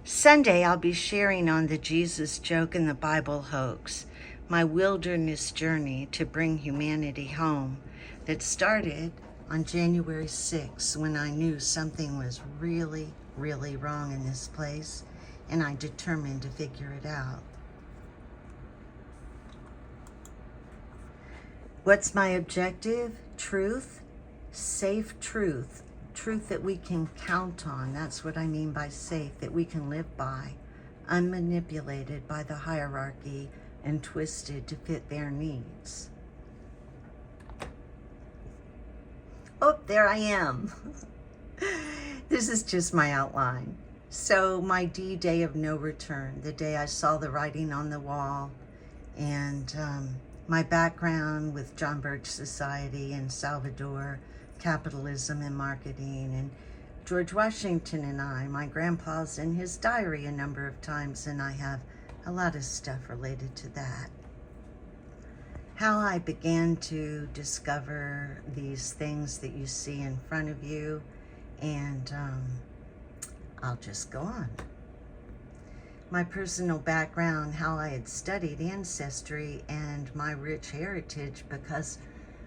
Sunday, I'll be sharing on the Jesus joke and the Bible hoax, my wilderness journey to bring humanity home that started on January 6th when I knew something was really, really wrong in this place, and I determined to figure it out. What's my objective? Truth, safe truth. Truth that we can count on. That's what I mean by safe, that we can live by, unmanipulated by the hierarchy and twisted to fit their needs. Oh, there I am. This is just my outline. So my D-Day of no return, the day I saw the writing on the wall, and my background with John Birch Society in Salvador, capitalism and marketing, and George Washington and my grandpa's in his diary a number of times, and I have a lot of stuff related to that. How I began to discover these things that you see in front of you, and I'll just go on. My personal background, how I had studied ancestry and my rich heritage because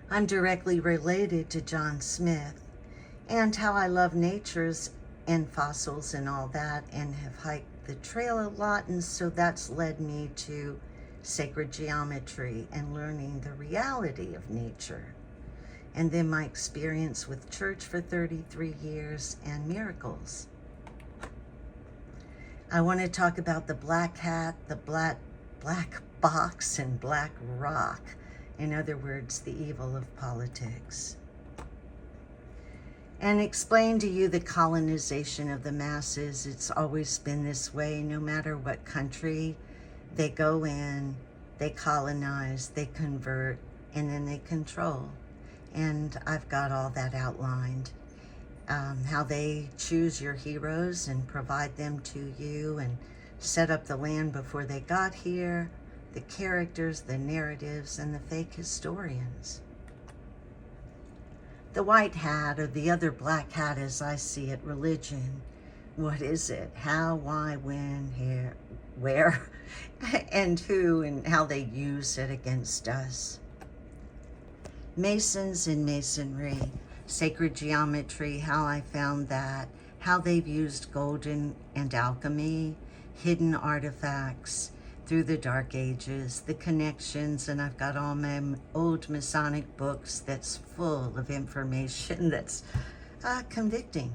I'm directly related to John Smith, and how I love natures and fossils and all that, and have hiked the trail a lot, and so that's led me to sacred geometry and learning the reality of nature. And then my experience with church for 33 years and miracles. I want to talk about the black hat, the black box, and black rock. In other words, the evil of politics. And explain to you the colonization of the masses. It's always been this way, no matter what country they go in, they colonize, they convert, and then they control. And I've got all that outlined. How they choose your heroes and provide them to you and set up the land before they got here, the characters, the narratives, and the fake historians. The white hat, or the other black hat as I see it, religion. What is it? How, why, when, here, where, and who, and how they use it against us. Masons and masonry, sacred geometry, how I found that, how they've used golden and alchemy, hidden artifacts through the dark ages, the connections, and I've got all my old Masonic books that's full of information that's convicting.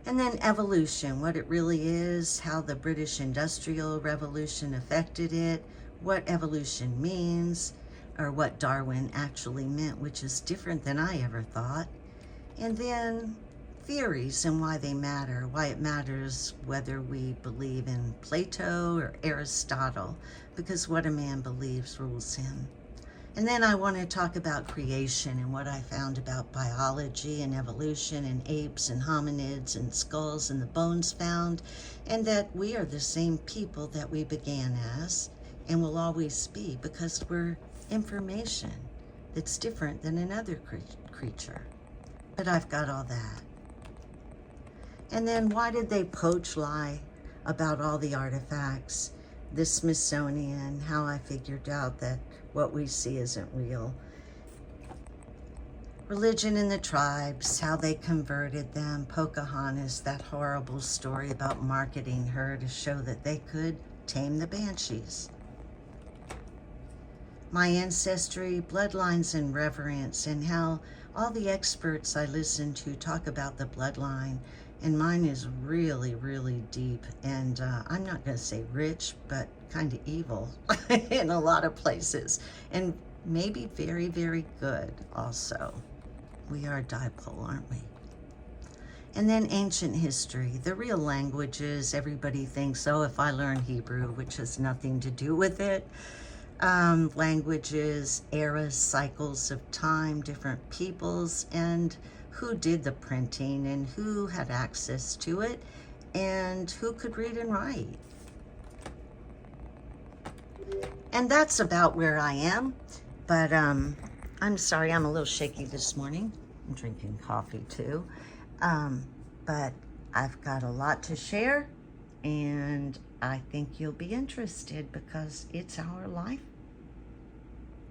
And then evolution, what it really is, how the British Industrial Revolution affected it, what evolution means, or what Darwin actually meant, which is different than I ever thought. And then theories and why they matter, why it matters whether we believe in Plato or Aristotle, because what a man believes rules him. And then I want to talk about creation and what I found about biology and evolution and apes and hominids and skulls and the bones found, and that we are the same people that we began as and will always be, because we're information that's different than another creature. But I've got all that. And then why did they lie about all the artifacts? The Smithsonian, how I figured out that what we see isn't real. Religion and the tribes, how they converted them. Pocahontas, that horrible story about marketing her to show that they could tame the banshees. My ancestry, bloodlines, and reverence, and how all the experts I listen to talk about the bloodline, and mine is really, really deep, and I'm not going to say rich, but kind of evil in a lot of places, and maybe very, very good also. We are dipole, aren't we? And then ancient history, the real languages. Everybody thinks, oh, if I learn Hebrew, which has nothing to do with it. Languages, eras, cycles of time, different peoples, and who did the printing and who had access to it and who could read and write. And that's about where I am, but I'm sorry, I'm a little shaky this morning. I'm drinking coffee too, but I've got a lot to share, and I think you'll be interested because it's our life